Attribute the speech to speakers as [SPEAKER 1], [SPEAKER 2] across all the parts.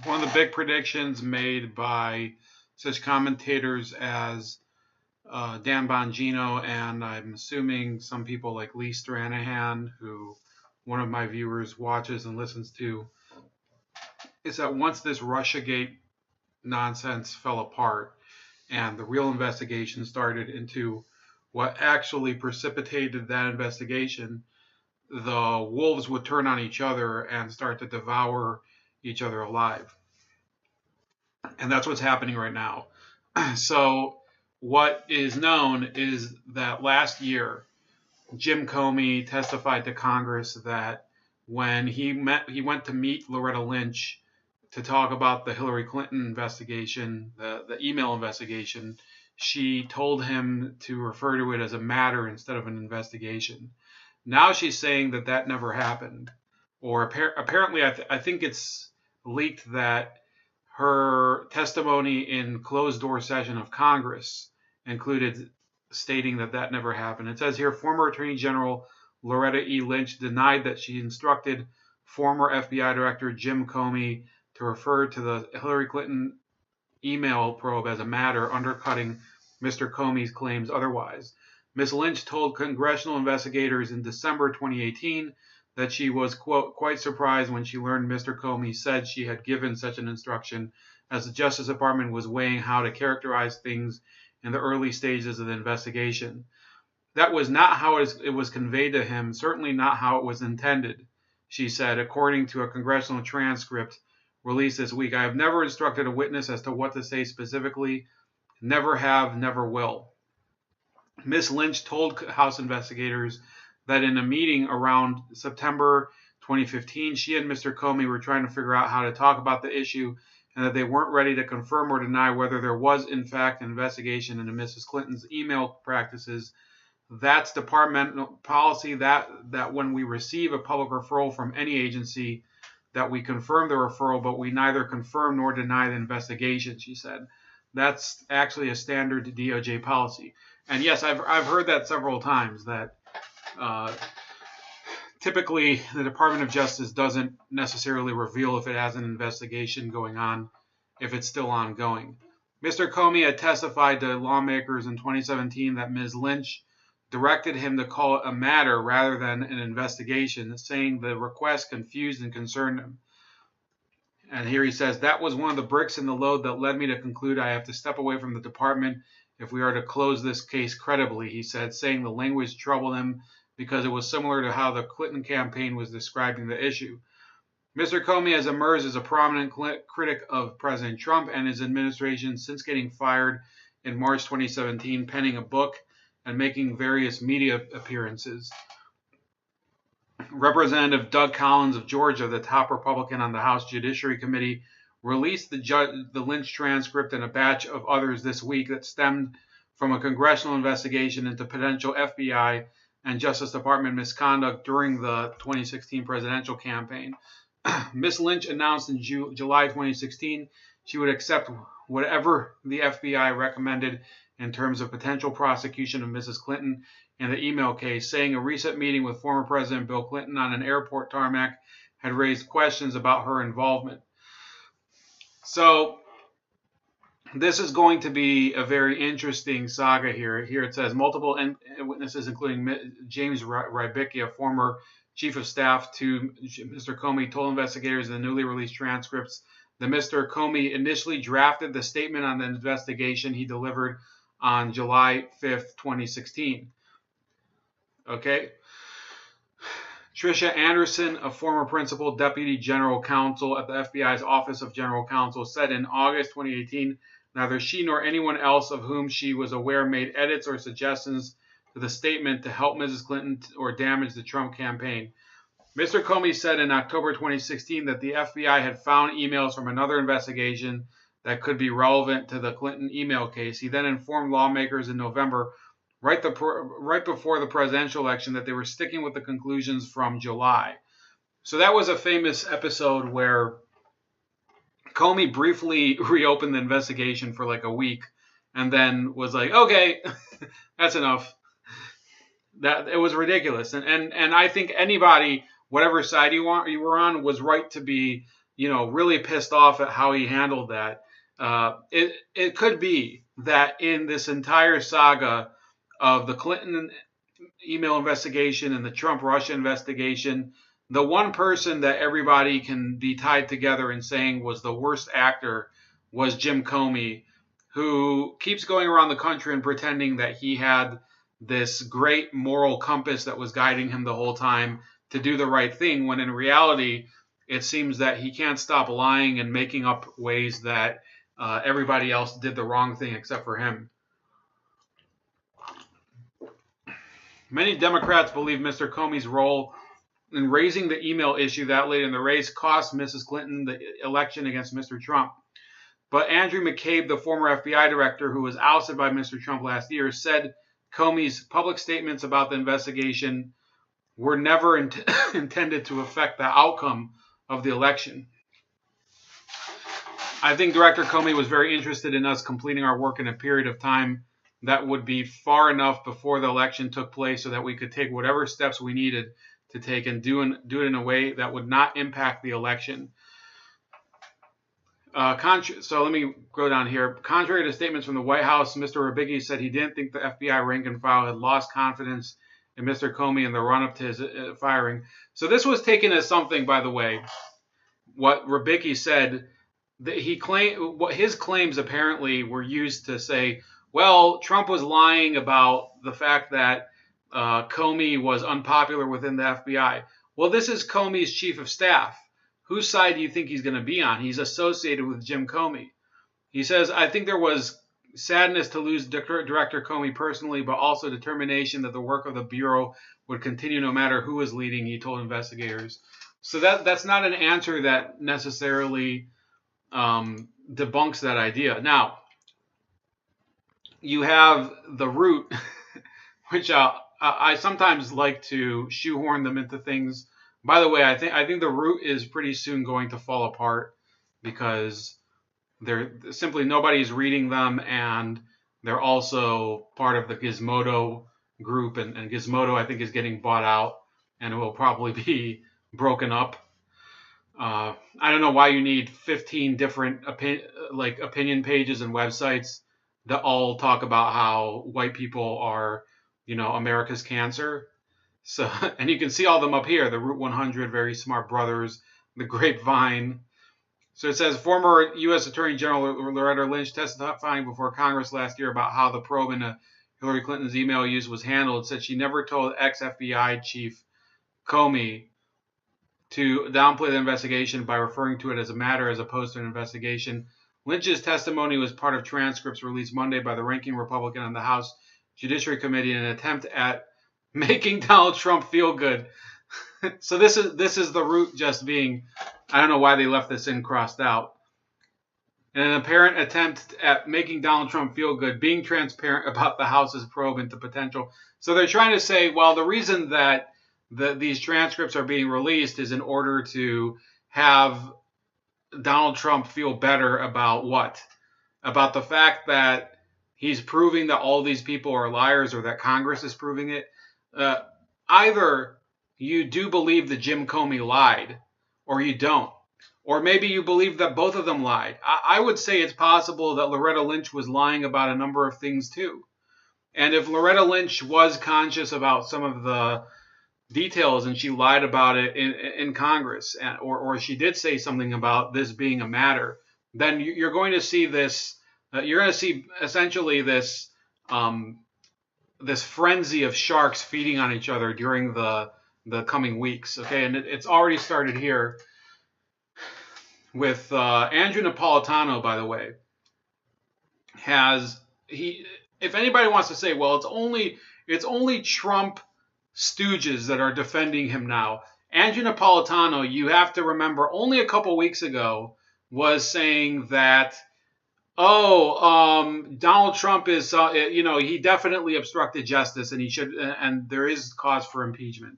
[SPEAKER 1] one of the big predictions made by such commentators as Dan Bongino, and I'm assuming some people like Lee Stranahan, who one of my viewers watches and listens to, is that once this Russiagate nonsense fell apart and the real investigation started into what actually precipitated that investigation, the wolves would turn on each other and start to devour each other alive. And that's what's happening right now. So what is known is that last year, Jim Comey testified to Congress that when he went to meet Loretta Lynch to talk about the Hillary Clinton investigation, the email investigation, she told him to refer to it as a matter instead of an investigation. Now she's saying that that never happened. Or apparently, I think it's leaked that her testimony in closed-door session of Congress included stating that that never happened. It says here, former Attorney General Loretta E. Lynch denied that she instructed former FBI Director Jim Comey to refer to the Hillary Clinton email probe as a matter, undercutting Mr. Comey's claims otherwise. Ms. Lynch told congressional investigators in December 2018 that she was, quote, quite surprised when she learned Mr. Comey said she had given such an instruction, as the Justice Department was weighing how to characterize things in the early stages of the investigation. That was not how it was conveyed to him, certainly not how it was intended, she said, according to a congressional transcript released this week. I have never instructed a witness as to what to say specifically. Never have, never will. Ms. Lynch told House investigators that in a meeting around September 2015, she and Mr. Comey were trying to figure out how to talk about the issue and that they weren't ready to confirm or deny whether there was, in fact, an investigation into Mrs. Clinton's email practices. That's departmental policy that when we receive a public referral from any agency, that we confirm the referral, but we neither confirm nor deny the investigation, she said. That's actually a standard DOJ policy. And yes, I've heard that several times, that typically the Department of Justice doesn't necessarily reveal if it has an investigation going on, if it's still ongoing. Mr. Comey had testified to lawmakers in 2017 that Ms. Lynch directed him to call it a matter rather than an investigation, saying the request confused and concerned him. And here he says, that was one of the bricks in the load that led me to conclude I have to step away from the department if we are to close this case credibly, he said, saying the language troubled him because it was similar to how the Clinton campaign was describing the issue. Mr. Comey has emerged as a prominent critic of President Trump and his administration since getting fired in March 2017, penning a book and making various media appearances. Representative Doug Collins of Georgia, the top Republican on the House Judiciary Committee, released the Lynch transcript and a batch of others this week that stemmed from a congressional investigation into potential FBI and Justice Department misconduct during the 2016 presidential campaign. Ms. Lynch announced in July 2016 she would accept whatever the FBI recommended in terms of potential prosecution of Mrs. Clinton in the email case, saying a recent meeting with former President Bill Clinton on an airport tarmac had raised questions about her involvement. So this is going to be a very interesting saga here. Here it says multiple witnesses, including James Rybicki, a former chief of staff to Mr. Comey, told investigators in the newly released transcripts that Mr. Comey initially drafted the statement on the investigation he delivered on July 5th, 2016. Okay. Tricia Anderson, a former principal deputy general counsel at the FBI's Office of General Counsel, said in August 2018, neither she nor anyone else of whom she was aware made edits or suggestions to the statement to help Mrs. Clinton or damage the Trump campaign. Mr. Comey said in October 2016 that the FBI had found emails from another investigation that could be relevant to the Clinton email case. He then informed lawmakers in November, right before the presidential election, that they were sticking with the conclusions from July. So that was a famous episode where Comey briefly reopened the investigation for like a week and then was like, okay, that's enough. That it was ridiculous. And I think anybody, whatever side you were on, was right to be really pissed off at how he handled that. It could be that in this entire saga of the Clinton email investigation and the Trump Russia investigation, the one person that everybody can be tied together in saying was the worst actor was Jim Comey, who keeps going around the country and pretending that he had this great moral compass that was guiding him the whole time to do the right thing, when in reality, it seems that he can't stop lying and making up ways that everybody else did the wrong thing except for him. Many Democrats believe Mr. Comey's role in raising the email issue that late in the race cost Mrs. Clinton the election against Mr. Trump. But Andrew McCabe, the former FBI director who was ousted by Mr. Trump last year, said Comey's public statements about the investigation were never intended to affect the outcome of the election. I think Director Comey was very interested in us completing our work in a period of time that would be far enough before the election took place so that we could take whatever steps we needed to take and do it in a way that would not impact the election. So let me go down here. Contrary to statements from the White House, Mr. Rubicki said he didn't think the FBI rank and file had lost confidence in Mr. Comey in the run-up to his firing. So this was taken as something, by the way, what Rubicki said, that he claimed, what his claims apparently were used to say, well, Trump was lying about the fact that Comey was unpopular within the FBI. Well, this is Comey's chief of staff. Whose side do you think he's going to be on? He's associated with Jim Comey. He says, I think there was sadness to lose Director Comey personally, but also determination that the work of the Bureau would continue no matter who was leading, he told investigators. So that's not an answer that necessarily debunks that idea. Now, you have the Root, which I sometimes like to shoehorn them into things. By the way, I think the Root is pretty soon going to fall apart because they're simply nobody's reading them, and they're also part of the Gizmodo group, and Gizmodo I think is getting bought out, and it will probably be broken up. I don't know why you need 15 different opinion pages and websites that all talk about how white people are, America's cancer. So, and you can see all of them up here, the Root 100, Very Smart Brothers, the Grapevine. So it says, former U.S. Attorney General Loretta Lynch testifying before Congress last year about how the probe into Hillary Clinton's email use was handled, said she never told ex-FBI chief Comey to downplay the investigation by referring to it as a matter as opposed to an investigation. Lynch's testimony was part of transcripts released Monday by the ranking Republican on the House Judiciary Committee in an attempt at making Donald Trump feel good. So this is the Root just being, I don't know why they left this in crossed out. In an apparent attempt at making Donald Trump feel good, being transparent about the House's probe into potential. So they're trying to say, well, the reason that these transcripts are being released is in order to have Donald Trump feel better about what? About the fact that he's proving that all these people are liars, or that Congress is proving it. Either you do believe that Jim Comey lied, or you don't. Or maybe you believe that both of them lied. I would say it's possible that Loretta Lynch was lying about a number of things too. And if Loretta Lynch was conscious about some of the details and she lied about it in Congress, or she did say something about this being a matter, then you're going to see this. You're going to see essentially this frenzy of sharks feeding on each other during the coming weeks. Okay, and it's already started here with Andrew Napolitano. By the way, if anybody wants to say, well, it's only Trump stooges that are defending him now. Andrew Napolitano, you have to remember, only a couple weeks ago was saying that, Donald Trump is, he definitely obstructed justice, and he should, and there is cause for impeachment.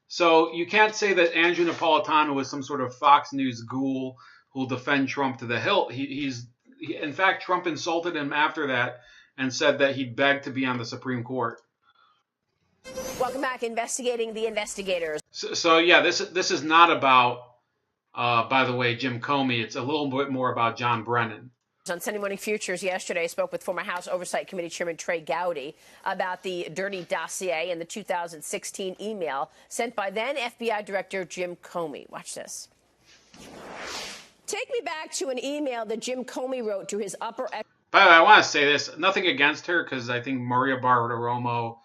[SPEAKER 1] So you can't say that Andrew Napolitano was some sort of Fox News ghoul who'll defend Trump to the hilt. In fact, Trump insulted him after that and said that he'd beg to be on the Supreme Court.
[SPEAKER 2] Welcome back. Investigating the investigators.
[SPEAKER 1] So yeah, this is not about By the way, Jim Comey, it's a little bit more about John Brennan.
[SPEAKER 2] On Sunday Morning Futures yesterday, spoke with former House Oversight Committee Chairman Trey Gowdy about the dirty dossier and the 2016 email sent by then FBI Director Jim Comey. Watch this. Take me back to an email that Jim Comey wrote to his upper...
[SPEAKER 1] By the way, I want to say this. Nothing against her, because I think Maria Bartiromo,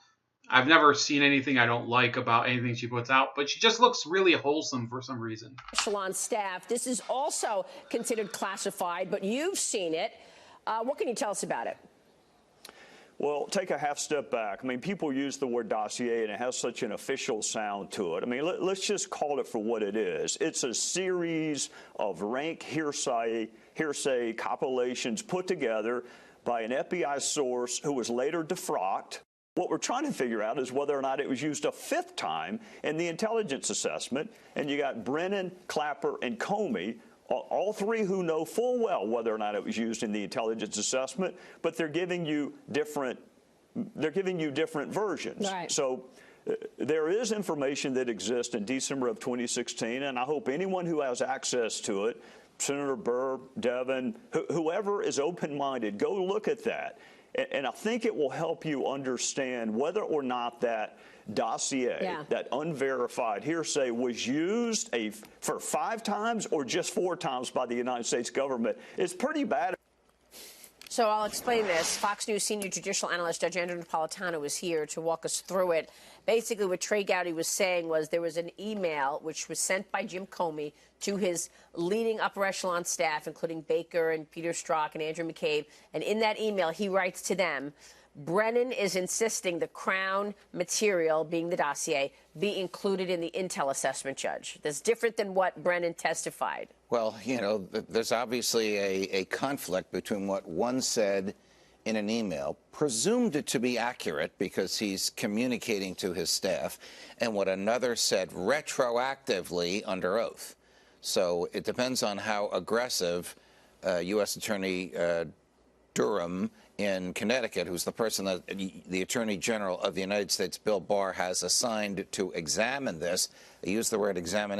[SPEAKER 1] I've never seen anything I don't like about anything she puts out, but she just looks really wholesome for some reason.
[SPEAKER 2] Echelon staff. This is also considered classified, but you've seen it. What can you tell us about it?
[SPEAKER 3] Well, take a half step back. I mean, people use the word dossier, and it has such an official sound to it. I mean, let's just call it for what it is. It's a series of rank hearsay compilations put together by an FBI source who was later defrocked. What we're trying to figure out is whether or not it was used a fifth time in the intelligence assessment. And you got Brennan, Clapper, and Comey, all three who know full well whether or not it was used in the intelligence assessment, but they're giving you different versions.
[SPEAKER 2] Right.
[SPEAKER 3] So there is information that exists in December of 2016, and I hope anyone who has access to it, Senator Burr, Devin, whoever is open-minded, go look at that. And I think it will help you understand whether or not that dossier, that unverified hearsay, was used for 5 times or just 4 times by the United States government. It's pretty bad.
[SPEAKER 2] So I'll explain this. Fox News senior judicial analyst Judge Andrew Napolitano is here to walk us through it. Basically, what Trey Gowdy was saying was there was an email which was sent by Jim Comey to his leading upper echelon staff, including Baker and Peter Strzok and Andrew McCabe. And in that email, he writes to them, Brennan is insisting the Crown material, being the dossier, be included in the intel assessment, Judge. That's different than what Brennan testified.
[SPEAKER 4] Well, you know, there's obviously a conflict between what one said in an email, presumed to be accurate because he's communicating to his staff, and what another said retroactively under oath. So it depends on how aggressive U.S. Attorney Durham in Connecticut, who's the person that the Attorney General of the United States, Bill Barr, has assigned to examine this. They use the word examine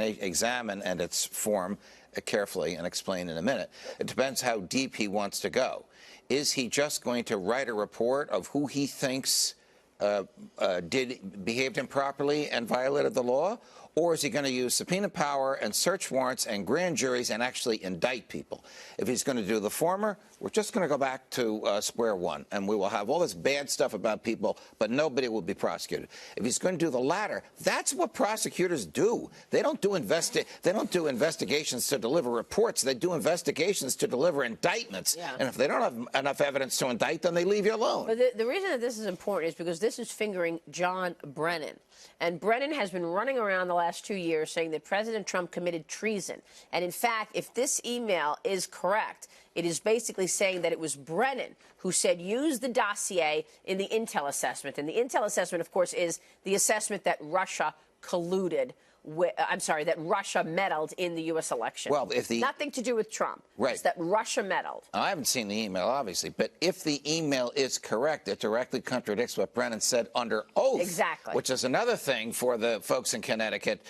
[SPEAKER 4] and its form carefully and explain in a minute. It depends how deep he wants to go. Is he just going to write a report of who he thinks behaved improperly and violated the law? Or is he going to use subpoena power and search warrants and grand juries and actually indict people? If he's going to do the former, we're just going to go back to square one, and we will have all this bad stuff about people, but nobody will be prosecuted. If he's going to do the latter, that's what prosecutors do. They don't do investigations to deliver reports. They do investigations to deliver indictments. Yeah. And if they don't have enough evidence to indict, then they leave you alone.
[SPEAKER 2] But the reason that this is important is because this is fingering John Brennan. And Brennan has been running around the last 2 years saying that President Trump committed treason. And in fact, if this email is correct, it is basically saying that it was Brennan who said use the dossier in the intel assessment. And the intel assessment, of course, is the assessment that Russia colluded with, that Russia meddled in the U.S. election.
[SPEAKER 4] Well,
[SPEAKER 2] nothing to do with Trump.
[SPEAKER 4] Right.
[SPEAKER 2] It's that Russia meddled.
[SPEAKER 4] I haven't seen the email, obviously, but if the email is correct, it directly contradicts what Brennan said under oath.
[SPEAKER 2] Exactly.
[SPEAKER 4] Which is another thing for the folks in Connecticut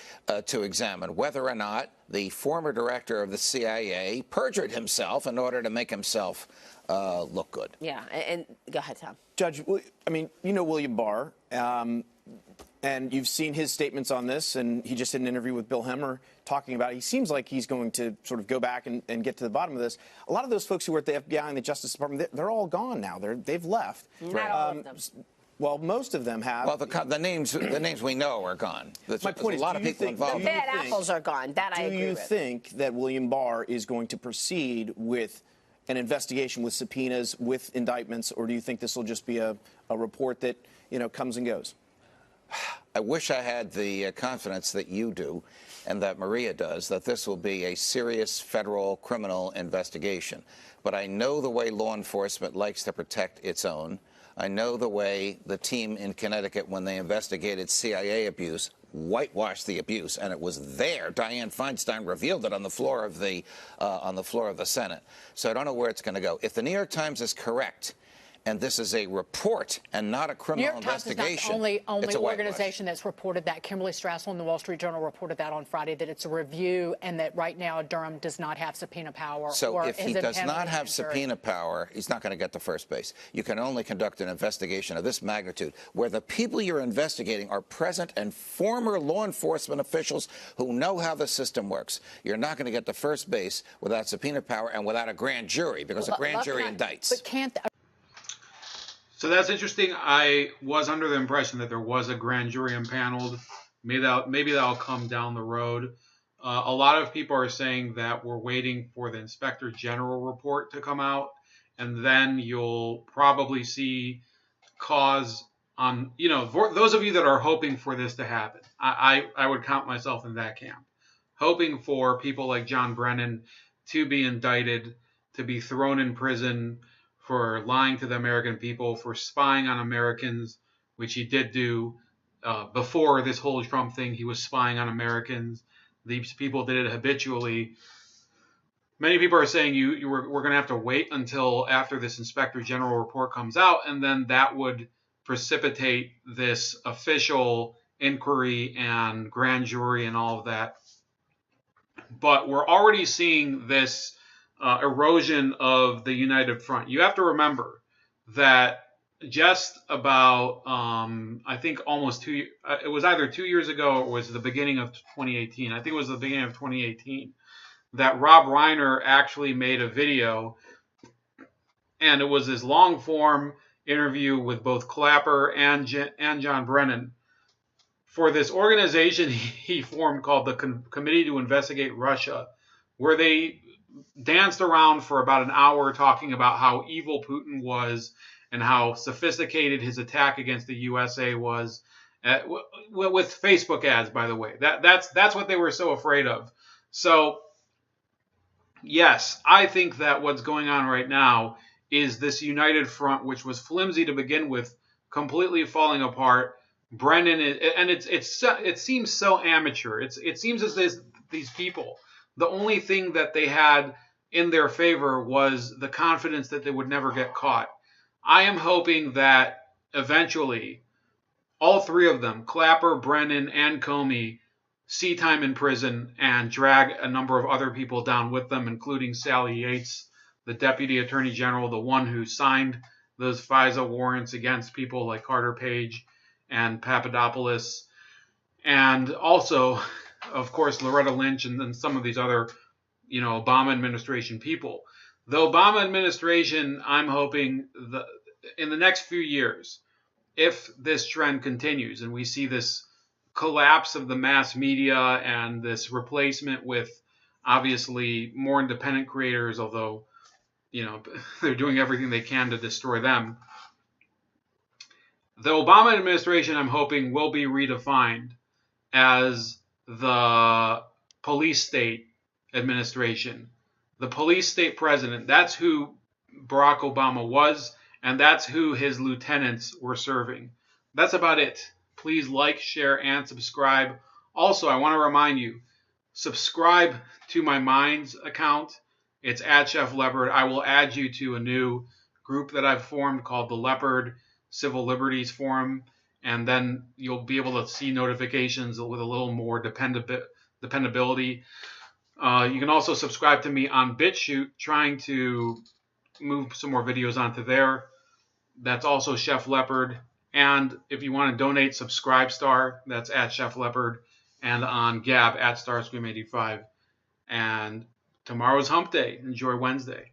[SPEAKER 4] to examine, whether or not the former director of the CIA perjured himself in order to make himself look good.
[SPEAKER 2] Yeah, and go ahead, Tom.
[SPEAKER 5] Judge, I mean, you know William Barr, and you've seen his statements on this, and he just did an interview with Bill Hemmer talking about it. He seems like he's going to sort of go back and get to the bottom of this. A lot of those folks who were at the FBI and the Justice Department, they're all gone now. They've left.
[SPEAKER 2] Not all of them.
[SPEAKER 5] Well, most of them have.
[SPEAKER 4] Well, the names we know are gone.
[SPEAKER 5] My point is, a lot of people involved.
[SPEAKER 2] The bad apples are gone. That I agree with.
[SPEAKER 5] Do you think that William Barr is going to proceed with an investigation with subpoenas, with indictments, or do you think this will just be a report that, you know, comes and goes?
[SPEAKER 4] I wish I had the confidence that you do and that Maria does, that this will be a serious federal criminal investigation. But I know the way law enforcement likes to protect its own. I know the way the team in Connecticut, when they investigated CIA abuse, whitewashed the abuse, and it was there. Dianne Feinstein revealed it on the floor of the Senate. So I don't know where it's going to go. If the New York Times is correct, and this is a report and not a
[SPEAKER 6] New
[SPEAKER 4] criminal
[SPEAKER 6] York Times is not
[SPEAKER 4] investigation.
[SPEAKER 6] the only
[SPEAKER 4] It's a whitewash.
[SPEAKER 6] organization that's reported that. Kimberly Strassel in the Wall Street Journal reported that on Friday, that it's a review and that right now Durham does not have subpoena power.
[SPEAKER 4] So
[SPEAKER 6] or
[SPEAKER 4] if he
[SPEAKER 6] is
[SPEAKER 4] does
[SPEAKER 6] impaneled
[SPEAKER 4] not
[SPEAKER 6] in
[SPEAKER 4] have
[SPEAKER 6] the jury.
[SPEAKER 4] subpoena power, he's not going to get to first base. You can only conduct an investigation of this magnitude where the people you're investigating are present and former law enforcement officials who know how the system works. You're not going to get to first base without subpoena power and without a grand jury, because a grand jury indicts.
[SPEAKER 6] But can't
[SPEAKER 1] So that's interesting. I was under the impression that there was a grand jury impaneled. Maybe that'll come down the road. A lot of people are saying that we're waiting for the Inspector General report to come out, and then you'll probably see cause on, for those of you that are hoping for this to happen. I would count myself in that camp, hoping for people like John Brennan to be indicted, to be thrown in prison for lying to the American people, for spying on Americans, which he did do before this whole Trump thing. He was spying on Americans. These people did it habitually. Many people are saying we're going to have to wait until after this Inspector General report comes out, and then that would precipitate this official inquiry and grand jury and all of that. But we're already seeing this erosion of the United Front. You have to remember that just about, I think almost it was either 2 years ago or it was the beginning of 2018. I think it was the beginning of 2018 that Rob Reiner actually made a video, and it was this long form interview with both Clapper and John Brennan for this organization he formed called the Committee to Investigate Russia, where they danced around for about an hour talking about how evil Putin was and how sophisticated his attack against the USA was, with Facebook ads, by the way. That's what they were so afraid of. So, yes, I think that what's going on right now is this united front, which was flimsy to begin with, completely falling apart. Brennan it seems so amateur. It seems as if these people, the only thing that they had in their favor was the confidence that they would never get caught. I am hoping that eventually all three of them, Clapper, Brennan, and Comey, see time in prison and drag a number of other people down with them, including Sally Yates, the Deputy Attorney General, the one who signed those FISA warrants against people like Carter Page and Papadopoulos, and also, of course, Loretta Lynch and some of these other, Obama administration people. The Obama administration, I'm hoping in the next few years, if this trend continues and we see this collapse of the mass media and this replacement with obviously more independent creators, although they're doing everything they can to destroy them. The Obama administration, I'm hoping, will be redefined as the police state administration. The police state president, that's who Barack Obama was, and that's who his lieutenants were serving. That's about it. Please like, share, and subscribe. Also, I want to remind you, subscribe to my Minds account. It's at Chef Leopard. I will add you to a new group that I've formed called the Leopard Civil Liberties Forum, and then you'll be able to see notifications with a little more dependability. You can also subscribe to me on BitChute, trying to move some more videos onto there. That's also Chef Leopard. And if you want to donate, Subscribestar, that's at Chef Leopard, and on Gab at Starscream85. And tomorrow's Hump Day. Enjoy Wednesday.